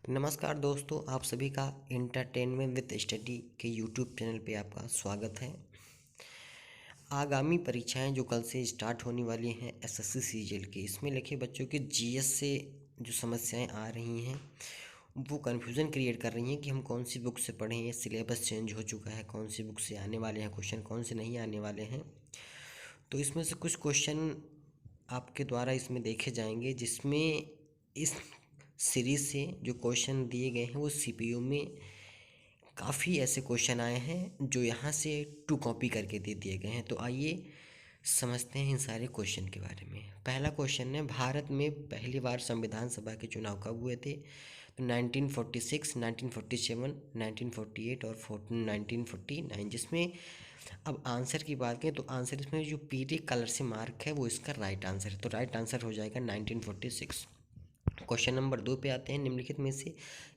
नमस्कार दोस्तों, आप सभी का एंटरटेनमेंट विद स्टडी के यूट्यूब चैनल पे आपका स्वागत है। आगामी परीक्षाएं जो कल से स्टार्ट होने वाली हैं एसएससी सीजीएल की, इसमें लिखे बच्चों के जीएस से जो समस्याएं आ रही हैं वो कन्फ्यूज़न क्रिएट कर रही हैं कि हम कौन सी बुक से पढ़ें। सिलेबस चेंज हो चुका है, कौन सी बुक से आने वाले हैं क्वेश्चन, कौन से नहीं आने वाले हैं। तो इसमें से कुछ क्वेश्चन आपके द्वारा इसमें देखे जाएंगे, जिसमें इस सीरीज़ से जो क्वेश्चन दिए गए हैं वो सीपीयू में काफ़ी ऐसे क्वेश्चन आए हैं जो यहाँ से टू कॉपी करके दे दिए गए हैं। तो आइए समझते हैं इन सारे क्वेश्चन के बारे में। पहला क्वेश्चन है, भारत में पहली बार संविधान सभा के चुनाव कब हुए थे? तो 1946, 1947, 1948 और 1949। जिसमें अब आंसर की बात करें तो आंसर इसमें जो पीले कलर से मार्क है वो इसका राइट आंसर है। तो राइट आंसर हो जाएगा 1946। क्वेश्चन नंबर 2 पे आते हैं। निम्नलिखित में से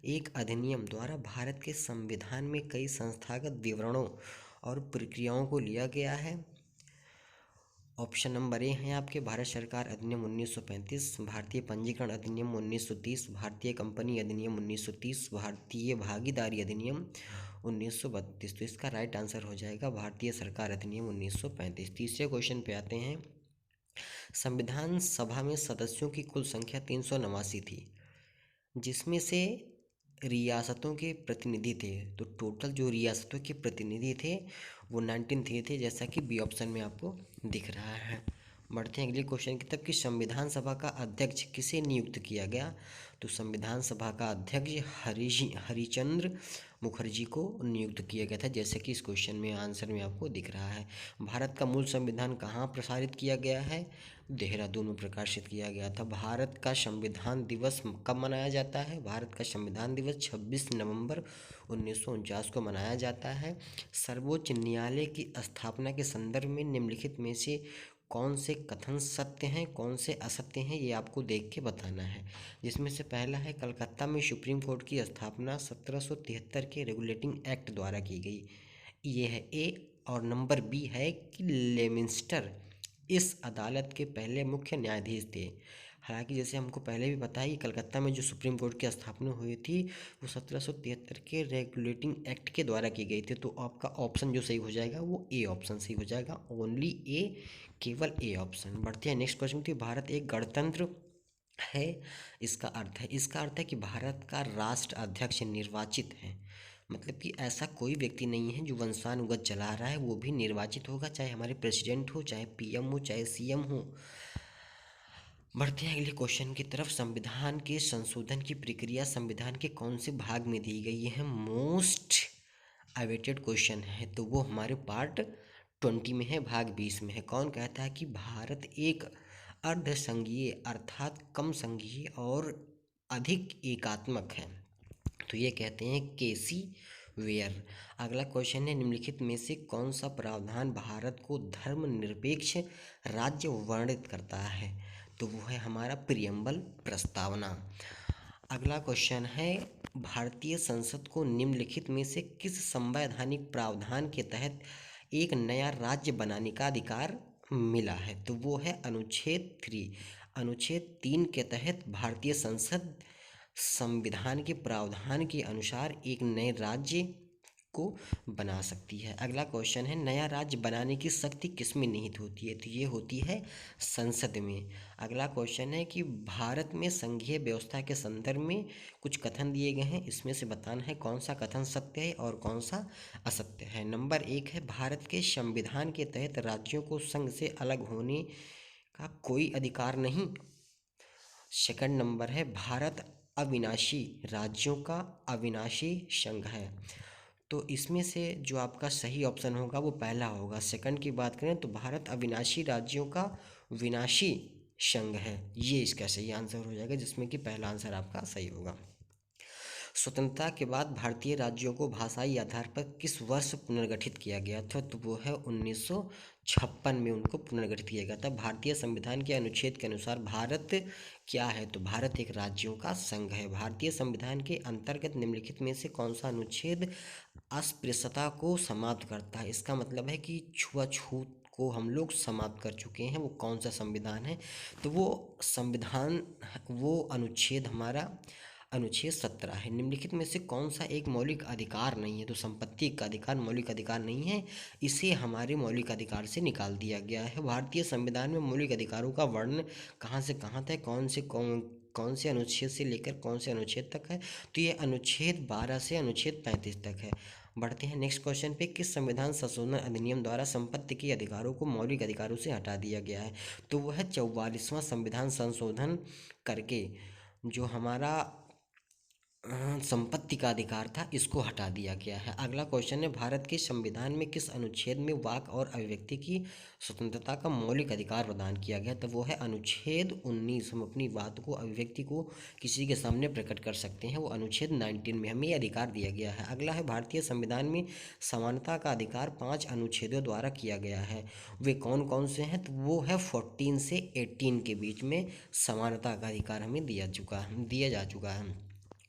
एक अधिनियम द्वारा भारत के संविधान में कई संस्थागत विवरणों और प्रक्रियाओं को लिया गया है? ऑप्शन नंबर ए है आपके भारत सरकार अधिनियम 1935, भारतीय पंजीकरण अधिनियम 1930, भारतीय कंपनी अधिनियम 1930, भारतीय भागीदारी अधिनियम 1932। तो इसका राइट आंसर हो जाएगा भारतीय सरकार अधिनियम 1935। तीसरे क्वेश्चन पे आते हैं। संविधान सभा में सदस्यों की कुल संख्या 389 थी, जिसमें से रियासतों के प्रतिनिधि थे। तो टोटल जो रियासतों के प्रतिनिधि थे वो 19 थे, जैसा कि बी ऑप्शन में आपको दिख रहा है। बढ़ते हैं अगले क्वेश्चन की तरफ कि संविधान सभा का अध्यक्ष किसे नियुक्त किया गया? तो संविधान सभा का अध्यक्ष हरिचंद्र मुखर्जी को नियुक्त किया गया था, जैसे कि इस क्वेश्चन में आंसर में आपको दिख रहा है। भारत का मूल संविधान कहाँ प्रसारित किया गया है? देहरादून में प्रकाशित किया गया था। भारत का संविधान दिवस कब मनाया जाता है? भारत का संविधान दिवस 26 नवंबर 1949 को मनाया जाता है। सर्वोच्च न्यायालय की स्थापना के संदर्भ में निम्नलिखित में से कौन से कथन सत्य हैं, कौन से असत्य हैं, ये आपको देख के बताना है। जिसमें से पहला है, कलकत्ता में सुप्रीम कोर्ट की स्थापना 1773 के रेगुलेटिंग एक्ट द्वारा की गई। ये है ए। और नंबर बी है कि लेमिंस्टर इस अदालत के पहले मुख्य न्यायाधीश थे। हालांकि जैसे हमको पहले भी बताया कि कलकत्ता में जो सुप्रीम कोर्ट की स्थापना हुई थी वो 1773 के रेगुलेटिंग एक्ट के द्वारा की गई थी। तो आपका ऑप्शन जो सही हो जाएगा वो ए ऑप्शन सही हो जाएगा। ओनली ए, केवल ए ऑप्शन। बढ़ते हैं नेक्स्ट क्वेश्चन की। भारत एक गणतंत्र है, इसका अर्थ है कि भारत का राष्ट्र अध्यक्ष निर्वाचित है। मतलब कि ऐसा कोई व्यक्ति नहीं है जो वंशानुगत चला रहा है, वो भी निर्वाचित होगा, चाहे हमारे प्रेसिडेंट हो, चाहे पीएम हो, चाहे सीएम हो। बढ़ते हैं अगले क्वेश्चन की तरफ। संविधान के संशोधन की प्रक्रिया संविधान के कौन से भाग में दी गई है? मोस्ट अवेटेड क्वेश्चन है, तो वो हमारे पार्ट 20 में है, भाग 20 में है। कौन कहता है कि भारत एक अर्ध संघीय अर्थात कम संघीय और अधिक एकात्मक है? तो ये कहते हैं केसी वेयर। अगला क्वेश्चन है, निम्नलिखित में से कौन सा प्रावधान भारत को धर्मनिरपेक्ष राज्य वर्णित करता है? तो वो है हमारा प्रियम्बल प्रस्तावना। अगला क्वेश्चन है, भारतीय संसद को निम्नलिखित में से किस संवैधानिक प्रावधान के तहत एक नया राज्य बनाने का अधिकार मिला है? तो वो है अनुच्छेद 3। अनुच्छेद 3 के तहत भारतीय संसद संविधान के प्रावधान के अनुसार एक नए राज्य को बना सकती है। अगला क्वेश्चन है, नया राज्य बनाने की शक्ति किसमें निहित होती है? तो ये होती है संसद में। अगला क्वेश्चन है कि भारत में संघीय व्यवस्था के संदर्भ में कुछ कथन दिए गए हैं, इसमें से बताना है कौन सा कथन सत्य है और कौन सा असत्य है। नंबर 1 है, भारत के संविधान के तहत राज्यों को संघ से अलग होने का कोई अधिकार नहीं। सेकंड नंबर है, भारत अविनाशी राज्यों का अविनाशी संघ है। तो इसमें से जो आपका सही ऑप्शन होगा वो पहला होगा। सेकंड की बात करें तो भारत अविनाशी राज्यों का विनाशी संघ है, ये इसका सही आंसर हो जाएगा, जिसमें कि पहला आंसर आपका सही होगा। स्वतंत्रता के बाद भारतीय राज्यों को भाषाई आधार पर किस वर्ष पुनर्गठित किया गया था? तो वो है 1956 में उनको पुनर्गठित किया गया था। भारतीय संविधान के अनुच्छेद के अनुसार भारत क्या है? तो भारत एक राज्यों का संघ है। भारतीय संविधान के अंतर्गत निम्नलिखित में से कौन सा अनुच्छेद अस्पृश्यता को समाप्त करता है? इसका मतलब है कि छुआछूत को हम लोग समाप्त कर चुके हैं। वो कौन सा संविधान है? तो वो अनुच्छेद हमारा अनुच्छेद 17 है। निम्नलिखित में से कौन सा एक मौलिक अधिकार नहीं है? तो संपत्ति का अधिकार मौलिक अधिकार नहीं है, इसे हमारे मौलिक अधिकार से निकाल दिया गया है। भारतीय संविधान में मौलिक अधिकारों का वर्णन कहाँ से कहाँ तक, कौन से अनुच्छेद से लेकर कौन से अनुच्छेद तक है? तो ये अनुच्छेद 12 से अनुच्छेद 35 तक है। बढ़ते हैं नेक्स्ट क्वेश्चन पे। किस संविधान संशोधन अधिनियम द्वारा संपत्ति के अधिकारों को मौलिक अधिकारों से हटा दिया गया है? तो वह है 44वां संविधान संशोधन करके जो हमारा संपत्ति का अधिकार था, इसको हटा दिया गया है। अगला क्वेश्चन है, भारत के संविधान में किस अनुच्छेद में वाक और अभिव्यक्ति की स्वतंत्रता का मौलिक अधिकार प्रदान किया गया? तो वो है अनुच्छेद 19। हम अपनी बात को, अभिव्यक्ति को किसी के सामने प्रकट कर सकते हैं, वो अनुच्छेद 19 में हमें ये अधिकार दिया गया है। अगला है, भारतीय संविधान में समानता का अधिकार 5 अनुच्छेदों द्वारा किया गया है, वे कौन कौन से हैं? तो वो है 14 से 18 के बीच में समानता का अधिकार हमें दिया जा चुका है।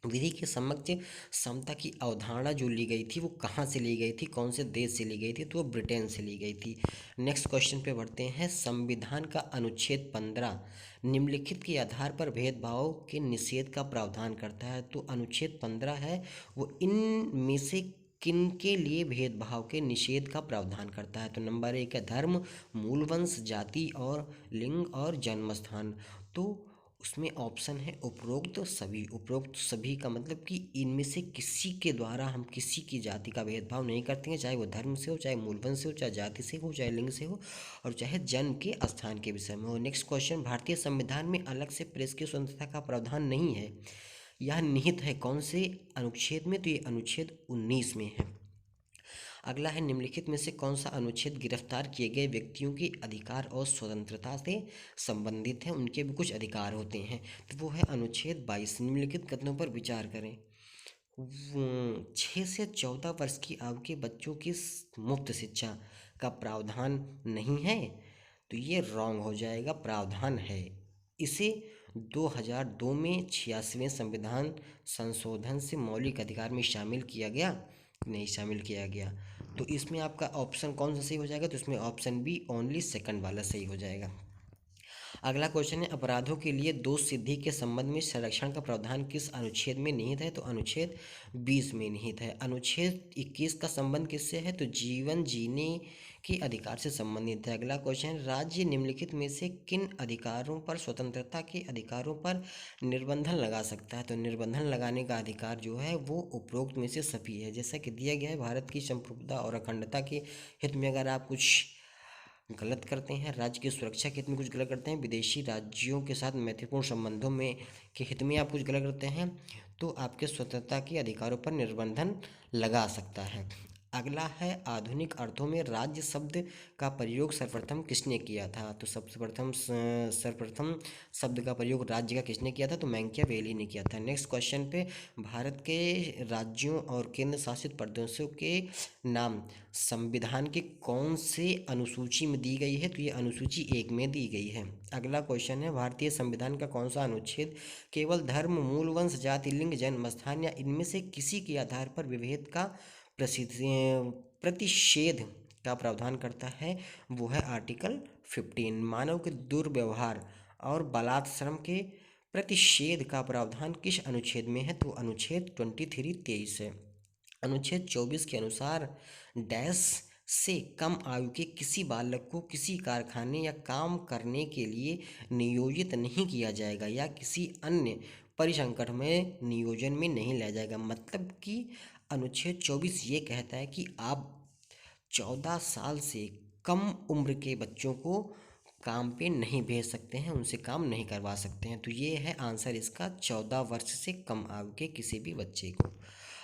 विधि के समक्ष समता की अवधारणा जो ली गई थी, वो कहाँ से ली गई थी, कौन से देश से ली गई थी? तो वो ब्रिटेन से ली गई थी। नेक्स्ट क्वेश्चन पे बढ़ते हैं। संविधान का अनुच्छेद 15 निम्नलिखित के आधार पर भेदभाव के निषेध का प्रावधान करता है। तो अनुच्छेद 15 है वो इन में से किन के लिए भेदभाव के निषेध का प्रावधान करता है? तो नंबर 1 है धर्म, मूल वंश, जाति और लिंग और जन्म स्थान। तो उसमें ऑप्शन है उपरोक्त सभी। उपरोक्त सभी का मतलब कि इनमें से किसी के द्वारा हम किसी की जाति का भेदभाव नहीं करते हैं, चाहे वो धर्म से हो, चाहे मूलवंश से हो, चाहे जाति से हो, चाहे लिंग से हो, और चाहे जन्म के स्थान के विषय में हो। नेक्स्ट क्वेश्चन, भारतीय संविधान में अलग से प्रेस की स्वतंत्रता का प्रावधान नहीं है, यह निहित है कौन से अनुच्छेद में? तो ये अनुच्छेद 19 में है। अगला है, निम्नलिखित में से कौन सा अनुच्छेद गिरफ्तार किए गए व्यक्तियों के अधिकार और स्वतंत्रता से संबंधित है? उनके भी कुछ अधिकार होते हैं, तो वो है अनुच्छेद 22। निम्नलिखित कथनों पर विचार करें। 6 से 14 वर्ष की आयु के बच्चों की मुफ्त शिक्षा का प्रावधान नहीं है, तो ये रॉन्ग हो जाएगा, प्रावधान है। इसे 2002 में 86वें संविधान संशोधन से मौलिक अधिकार में शामिल किया गया, नहीं शामिल किया गया। तो इसमें आपका ऑप्शन कौन सा सही हो जाएगा? तो इसमें ऑप्शन बी ओनली सेकंड वाला सही हो जाएगा। अगला क्वेश्चन है, अपराधों के लिए दोष सिद्धि के संबंध में संरक्षण का प्रावधान किस अनुच्छेद में निहित है? तो अनुच्छेद 20 में निहित है। अनुच्छेद 21 का संबंध किससे है? तो जीवन जीने के अधिकार से संबंधित है। अगला क्वेश्चन, राज्य निम्नलिखित में से किन अधिकारों पर, स्वतंत्रता के अधिकारों पर निर्बंधन लगा सकता है? तो निर्बंधन लगाने का अधिकार जो है वो उपरोक्त में से सभी है। जैसा कि दिया गया है, भारत की संप्रभुता और अखंडता के हित में अगर आप कुछ गलत करते हैं, राज्य की सुरक्षा के हित में कुछ गलत करते हैं, विदेशी राज्यों के साथ मैत्रीपूर्ण संबंधों में के हित में आप कुछ गलत करते हैं, तो आपके स्वतंत्रता के अधिकारों पर निर्बंधन लगा सकता है। अगला है, आधुनिक अर्थों में राज्य शब्द का प्रयोग सर्वप्रथम किसने किया था? तो सर्वप्रथम शब्द का प्रयोग राज्य का किसने किया था? तो मैकियावेली ने किया था। नेक्स्ट क्वेश्चन पे, भारत के राज्यों और केंद्र शासित प्रदेशों के नाम संविधान के कौन से अनुसूची में दी गई है? तो ये अनुसूची 1 में दी गई है। अगला क्वेश्चन है, भारतीय संविधान का कौन सा अनुच्छेद केवल धर्म, मूल वंश, जाति, लिंग, जन्म स्थान या इनमें से किसी के आधार पर विभेद का प्रतिषेध का प्रावधान करता है? वो है आर्टिकल 15। मानव के दुर्व्यवहार और बलात्श्रम के प्रतिषेध का प्रावधान किस अनुच्छेद में है? तो अनुच्छेद 23(23) है। अनुच्छेद 24 के अनुसार डैश से कम आयु के किसी बालक को किसी कारखाने या काम करने के लिए नियोजित नहीं किया जाएगा या किसी अन्य परिसंकट में नियोजन में नहीं लाया जाएगा। मतलब कि अनुच्छेद 24 ये कहता है कि आप 14 साल से कम उम्र के बच्चों को काम पे नहीं भेज सकते हैं, उनसे काम नहीं करवा सकते हैं। तो ये है आंसर इसका, 14 वर्ष से कम आयु के किसी भी बच्चे को।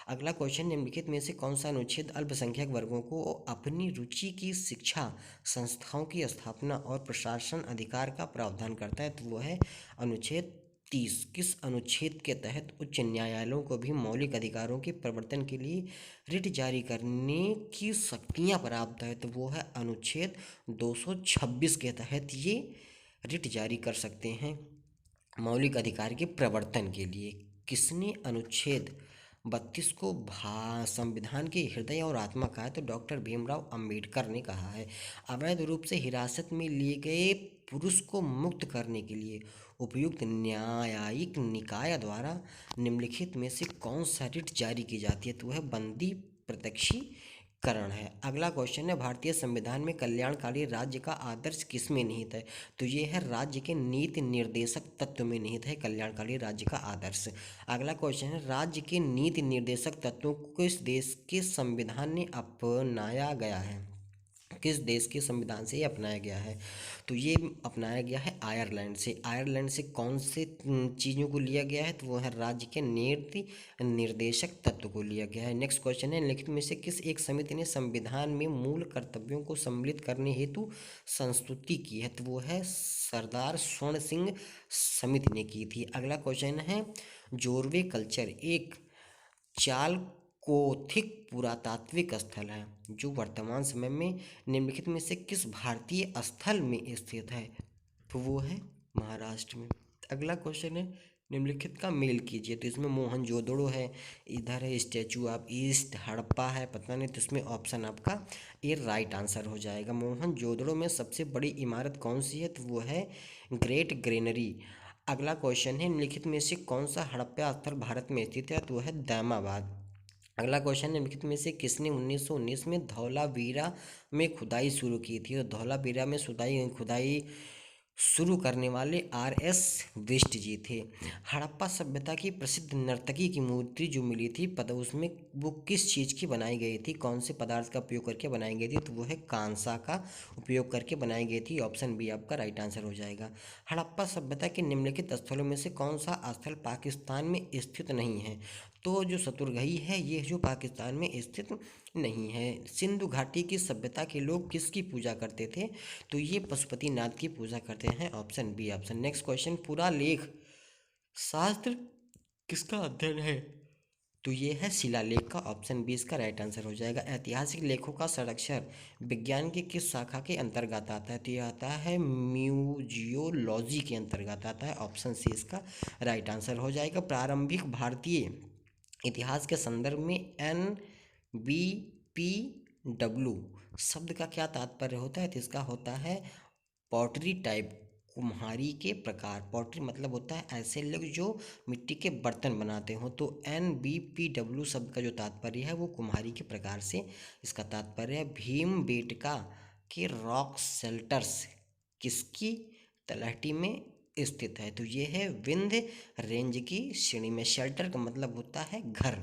अगला क्वेश्चन, निम्नलिखित में से कौन सा अनुच्छेद अल्पसंख्यक वर्गों को अपनी रुचि की शिक्षा संस्थाओं की स्थापना और प्रशासन अधिकार का प्रावधान करता है? तो वो है अनुच्छेद 30। किस अनुच्छेद के तहत उच्च न्यायालयों को भी मौलिक अधिकारों के प्रवर्तन के लिए रिट जारी करने की शक्तियां प्राप्त है? तो वो है अनुच्छेद 226 के तहत ये रिट जारी कर सकते हैं मौलिक अधिकार के प्रवर्तन के लिए। किसने अनुच्छेद 32 को संविधान के हृदय और आत्मा कहा है? तो डॉक्टर भीमराव अंबेडकर ने कहा है। अवैध रूप से हिरासत में लिए गए पुरुष को मुक्त करने के लिए उपयुक्त न्यायिक निकाय द्वारा निम्नलिखित में से कौन सा रिट जारी की जाती है? तो वह बंदी प्रत्यक्षीकरण है। अगला क्वेश्चन है, भारतीय संविधान में कल्याणकारी राज्य का आदर्श किसमें निहित है? तो ये है राज्य के नीति निर्देशक तत्व में निहित है कल्याणकारी राज्य का आदर्श। अगला क्वेश्चन है, राज्य के नीति निर्देशक तत्वों को किस देश के संविधान ने अपनाया गया है? किस देश के संविधान से ये अपनाया गया है? तो ये अपनाया गया है आयरलैंड से। आयरलैंड से कौन से चीज़ों को लिया गया है? तो वो है राज्य के नीति निर्देशक तत्व को लिया गया है। नेक्स्ट क्वेश्चन है, निम्नलिखित में से किस एक समिति ने संविधान में मूल कर्तव्यों को सम्मिलित करने हेतु संस्तुति की है? तो वो है सरदार स्वर्ण सिंह समिति ने की थी। अगला क्वेश्चन है, जोरवे कल्चर एक चालकोथिक पुरातात्विक स्थल है जो वर्तमान समय में निम्नलिखित में से किस भारतीय स्थल में स्थित है? तो वो है महाराष्ट्र में। अगला क्वेश्चन है, निम्नलिखित का मेल कीजिए। तो इसमें मोहनजोदड़ो है, इधर है स्टैचू ऑफ ईस्ट, हड़प्पा है, पता नहीं, तो इसमें ऑप्शन आपका ये राइट आंसर हो जाएगा। मोहनजोदड़ो में सबसे बड़ी इमारत कौन सी है? तो वो है ग्रेट ग्रेनरी। अगला क्वेश्चन है, निम्नलिखित में से कौन सा हड़प्पा स्थल भारत में स्थित है? तो वह है दैमाबाद। अगला क्वेश्चन, निम्नलिखित में से किसने 1919 में धौलावीरा में खुदाई शुरू की थी? तो धौलावीरा में खुदाई शुरू करने वाले आर.एस. बिष्ट जी थे। हड़प्पा सभ्यता की प्रसिद्ध नर्तकी की मूर्ति जो मिली थी उसमें वो किस चीज़ की बनाई गई थी? कौन से पदार्थ का उपयोग करके बनाई गई थी? तो वो है कांसा का उपयोग करके बनाई गई थी। ऑप्शन बी आपका राइट आंसर हो जाएगा। हड़प्पा सभ्यता के निम्नलिखित स्थलों में से कौन सा स्थल पाकिस्तान में स्थित नहीं है? तो जो शत्रुघ्नी है ये जो पाकिस्तान में स्थित नहीं है। सिंधु घाटी की सभ्यता के लोग किसकी पूजा करते थे? तो ये पशुपतिनाथ की पूजा करते हैं। Option B option. Next question, पूरा लेख शास्त्र किसका अध्ययन है? तो ये है शिलालेख का। ऑप्शन बी इसका राइट आंसर हो जाएगा। ऐतिहासिक लेखों का संरक्षण विज्ञान की किस शाखा के अंतर्गत आता है? तो ये आता है म्यूजियोलॉजी के अंतर्गत आता है। ऑप्शन सी इसका राइट आंसर हो जाएगा। प्रारंभिक भारतीय इतिहास के संदर्भ में NBPW शब्द का क्या तात्पर्य होता है? तो इसका होता है पॉटरी टाइप, कुम्हारी के प्रकार। पॉटरी मतलब होता है ऐसे लोग जो मिट्टी के बर्तन बनाते हो। तो NBPW शब्द का जो तात्पर्य है वो कुम्हारी के प्रकार से इसका तात्पर्य है। भीमबेटका के रॉक शेल्टर्स किसकी तलहटी में स्थित है? तो ये है विंध्य रेंज की श्रेणी में। शेल्टर का मतलब होता है घर।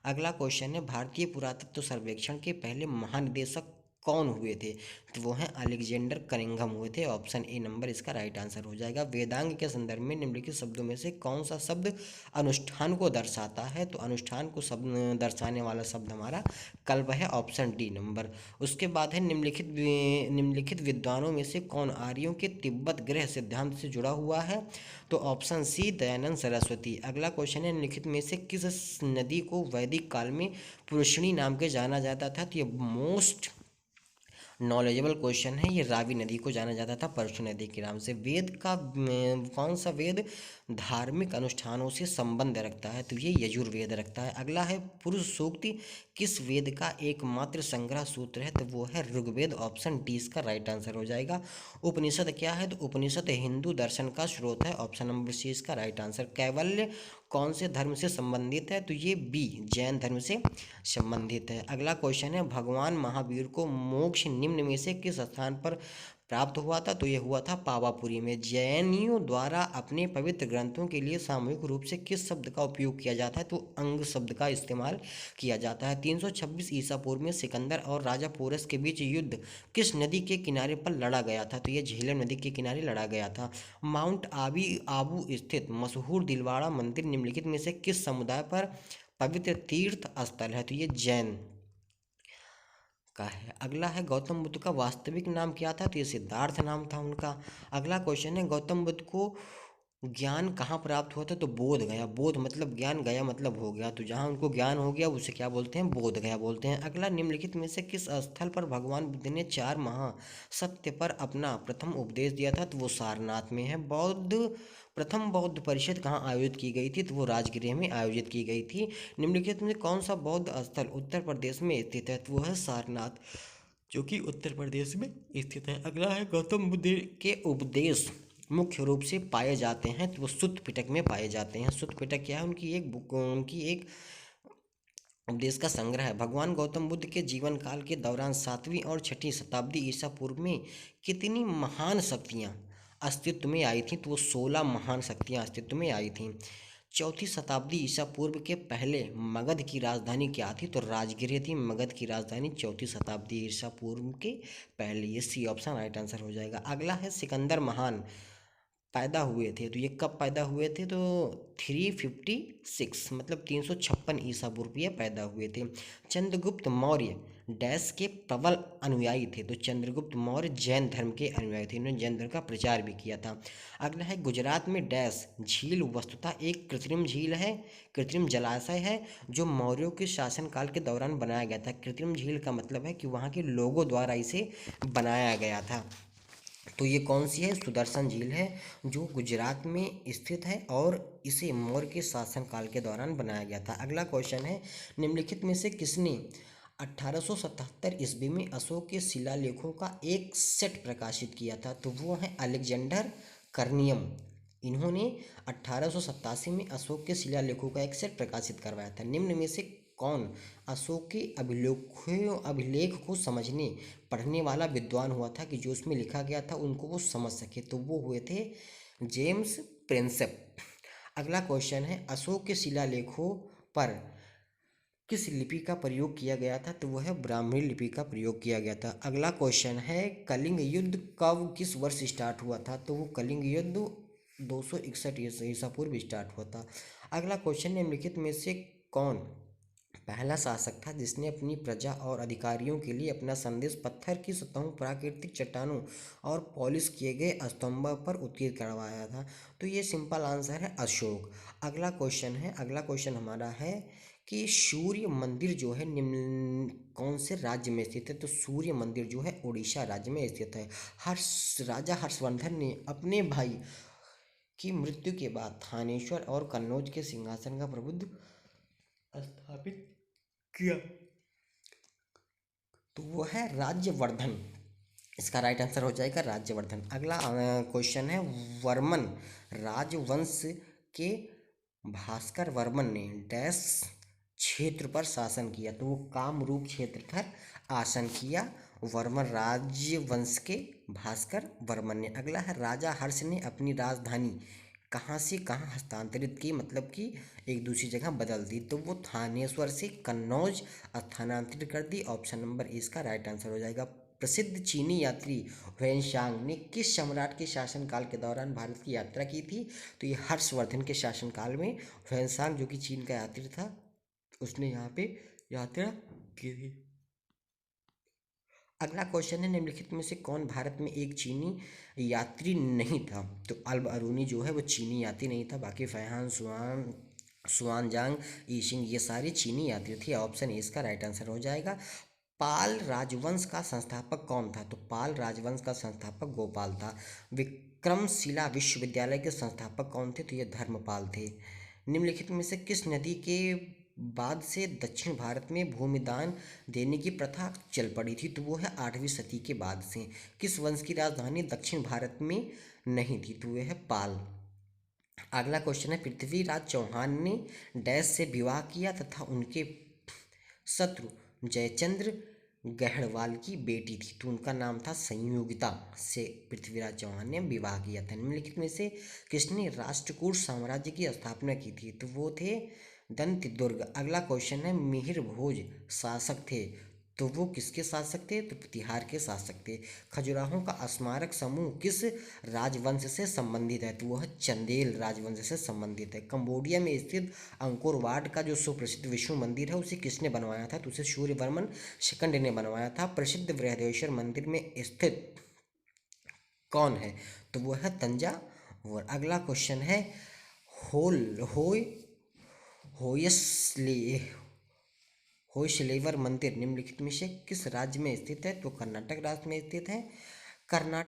अगला क्वेश्चन है, भारतीय पुरातत्व सर्वेक्षण के पहले महानिदेशक कौन हुए थे? तो वो हैं अलेक्जेंडर कनिंघम हुए थे। ऑप्शन ए नंबर इसका राइट आंसर हो जाएगा। वेदांग के संदर्भ में निम्नलिखित शब्दों में से कौन सा शब्द अनुष्ठान को दर्शाता है? तो अनुष्ठान को शब्द दर्शाने वाला शब्द हमारा कल्प है। Option D number. उसके बाद है, निम्नलिखित विद्वानों में से कौन आर्यों के तिब्बत गृह सिद्धांत से जुड़ा हुआ है? तो ऑप्शन सी दयानंद सरस्वती। अगला क्वेश्चन है, निम्नलिखित में से किस नदी को वैदिक काल में पुरुषणी नाम के जाना जाता था? तो ये मोस्ट नॉलेजेबल क्वेश्चन है। ये रावी नदी को जाना जाता था परशु नदी के नाम से। वेद का कौन सा वेद धार्मिक अनुष्ठानों से संबंध रखता है? तो ये यजुर्वेद रखता है। अगला है, पुरुष सूक्त किस वेद का एकमात्र संग्रह सूत्र है? तो वो है ऋग्वेद। ऑप्शन डी इसका राइट आंसर हो जाएगा। उपनिषद क्या है? तो उपनिषद हिंदू दर्शन का स्रोत है। ऑप्शन नंबर सी इसका राइट आंसर। कैवल्य कौन से धर्म से संबंधित है? तो ये बी जैन धर्म से संबंधित है। अगला क्वेश्चन है, भगवान महावीर को मोक्ष निम्न में से किस स्थान पर प्राप्त हुआ था? तो ये हुआ था पावापुरी में। जैनियों द्वारा अपने पवित्र ग्रंथों के लिए सामूहिक रूप से किस शब्द का उपयोग किया जाता है? तो अंग शब्द का इस्तेमाल किया जाता है। 326 ईसा पूर्व में सिकंदर और राजा पोरस के बीच युद्ध किस नदी के किनारे पर लड़ा गया था? तो ये झेलम नदी के किनारे लड़ा गया था। माउंट आबू स्थित मशहूर दिलवाड़ा मंदिर निम्नलिखित में से किस समुदाय पर पवित्र तीर्थ स्थल है? तो ये जैन का है। अगला है, गौतम बुद्ध का वास्तविक नाम क्या था? तो ये सिद्धार्थ नाम था उनका। अगला क्वेश्चन है, गौतम बुद्ध को ज्ञान कहाँ प्राप्त हुआ था? तो बोध गया। बोध मतलब ज्ञान, गया मतलब हो गया। तो जहाँ उनको ज्ञान हो गया उसे क्या बोलते हैं? बोध गया बोलते हैं। अगला, निम्नलिखित में से किस स्थल पर भगवान बुद्ध ने 4 महासत्य पर अपना प्रथम उपदेश दिया था? तो वो सारनाथ में है। प्रथम बौद्ध परिषद कहाँ आयोजित की गई थी? तो वो राजगृह में आयोजित की गई थी। निम्नलिखित में कौन सा बौद्ध स्थल उत्तर प्रदेश में स्थित है? तो वो है सारनाथ, जो कि उत्तर प्रदेश में स्थित है। अगला है, गौतम बुद्ध के उपदेश मुख्य रूप से पाए जाते हैं तो वो सुत्त पिटक में पाए जाते हैं। सुत्त पिटक क्या है? उनकी एक बुक, उनकी एक उपदेश का संग्रह है। भगवान गौतम बुद्ध के जीवन काल के दौरान 7वीं और 6वीं शताब्दी ईसा पूर्व में कितनी महान शक्तियाँ अस्तित्व में आई थीं? तो वो 16 महान शक्तियाँ अस्तित्व में आई थीं। 4वीं शताब्दी ईसा पूर्व के पहले मगध की राजधानी क्या थी? तो राजगृह थी मगध की राजधानी 4वीं शताब्दी ईसा पूर्व के पहले। ये सी ऑप्शन राइट आंसर हो जाएगा। अगला है सिकंदर महान पैदा हुए थे, तो ये कब पैदा हुए थे? तो 356 मतलब 356 ईसा पूर्व ये पैदा हुए थे। चंद्रगुप्त मौर्य डैश के प्रबल अनुयायी थे, तो चंद्रगुप्त मौर्य जैन धर्म के अनुयायी थे, इन्होंने जैन धर्म का प्रचार भी किया था। अगला है गुजरात में डैश झील वस्तुतः एक कृत्रिम झील है, कृत्रिम जलाशय है, जो मौर्यों के शासनकाल के दौरान बनाया गया था। कृत्रिम झील का मतलब है कि वहाँ के लोगों द्वारा इसे बनाया गया था। तो ये कौन सी है? सुदर्शन झील है, जो गुजरात में स्थित है और इसे मौर्य के शासनकाल के दौरान बनाया गया था। अगला क्वेश्चन है, निम्नलिखित में से किसने 1877 ईस्वी में अशोक के शिलालेखों का एक सेट प्रकाशित किया था? तो वो है अलेक्जेंडर कर्नियम। इन्होंने 1887 में अशोक के शिलालेखों का एक सेट प्रकाशित करवाया था। निम्न में से कौन अशोक के अभिलेख को समझने पढ़ने वाला विद्वान हुआ था कि जो उसमें लिखा गया था उनको वो समझ सके? तो वो हुए थे जेम्स प्रिंसेप। अगला क्वेश्चन है, अशोक के शिलालेखों पर किस लिपि का प्रयोग किया गया था? तो वह है ब्राह्मणी लिपि का प्रयोग किया गया था। अगला क्वेश्चन है, कलिंग युद्ध कब किस वर्ष स्टार्ट हुआ था? तो वो कलिंग युद्ध 261 ईसा पूर्व स्टार्ट हुआ था। अगला क्वेश्चन, निम्नलिखित में से कौन पहला शासक था जिसने अपनी प्रजा और अधिकारियों के लिए अपना संदेश पत्थर की सतहों, प्राकृतिक चट्टानों और पॉलिश किए गए स्तंभों पर उत्कीर्ण करवाया था? तो ये सिंपल आंसर है अशोक। अगला क्वेश्चन है, अगला क्वेश्चन हमारा है कि सूर्य मंदिर जो है निम्न कौन से राज्य में स्थित है? तो सूर्य मंदिर जो है उड़ीसा राज्य में स्थित है। राजा हर्षवर्धन ने अपने भाई की मृत्यु के बाद थानेश्वर और कन्नौज के सिंहासन का प्रभुत्व स्थापित किया, तो वो है राज्यवर्धन। इसका राइट आंसर हो जाएगा राज्यवर्धन। अगला क्वेश्चन है, वर्मन राजवंश के भास्कर वर्मन ने डैश क्षेत्र पर शासन किया? तो वो कामरूप क्षेत्र पर आसन किया वर्मन राजवंश के भास्कर वर्मन ने। अगला है, राजा हर्ष ने अपनी राजधानी कहाँ से कहाँ हस्तांतरित की, मतलब कि एक दूसरी जगह बदल दी? तो वो थानेश्वर से कन्नौज स्थानांतरित कर दी। ऑप्शन नंबर ए इसका राइट आंसर हो जाएगा। प्रसिद्ध चीनी यात्री हुएनसांग ने किस सम्राट के शासनकाल के दौरान भारत की यात्रा की थी? तो ये हर्षवर्धन के शासनकाल में हुएनसांग, जो कि चीन का यात्री था, उसने यहाँ पे यात्रा की थी। अगला क्वेश्चन है, निम्नलिखित में से कौन भारत में एक चीनी यात्री नहीं था? तो अल्ब अरूनी जो है वो चीनी यात्री नहीं था, बाकी फैहान सुआनजांग ईशिंग ये सारे चीनी यात्री थे। ऑप्शन ए इसका राइट आंसर हो जाएगा। पाल राजवंश का संस्थापक कौन था? तो पाल राजवंश का संस्थापक गोपाल था। विक्रमशिला विश्वविद्यालय के संस्थापक कौन थे? तो ये धर्मपाल थे। निम्नलिखित में से किस नदी के बाद से दक्षिण भारत में भूमिदान देने की प्रथा चल पड़ी थी? तो वो है 8वीं सदी के बाद से। किस वंश की राजधानी दक्षिण भारत में नहीं थी? तो वह है पाल। अगला क्वेश्चन है, पृथ्वीराज चौहान ने डैश से विवाह किया तथा उनके शत्रु जयचंद्र गहड़वाल की बेटी थी? तो उनका नाम था संयोगिता से पृथ्वीराज चौहान ने विवाह किया था। निम्नलिखित में से किसने राष्ट्रकूट साम्राज्य की स्थापना की थी? तो वो थे दंत दुर्ग। अगला क्वेश्चन है, मिहिर भोज शासक थे, तो वो किसके शासक थे? तो तिहार के शासक थे। खजुराहों का स्मारक समूह किस राजवंश से संबंधित है? तो वह चंदेल राजवंश से संबंधित है। कंबोडिया में स्थित अंकोर वाट का जो सुप्रसिद्ध विष्णु मंदिर है उसे किसने बनवाया था? तो उसे सूर्यवर्मन सेकंड ने बनवाया था। प्रसिद्ध बृहदेश्वर मंदिर में स्थित कौन है? तो वह है तंजावुर। अगला क्वेश्चन है, होल होय होयसले होयसलेवर मंदिर निम्नलिखित में से किस राज्य में स्थित है? तो कर्नाटक राज्य में स्थित है। कर्नाटक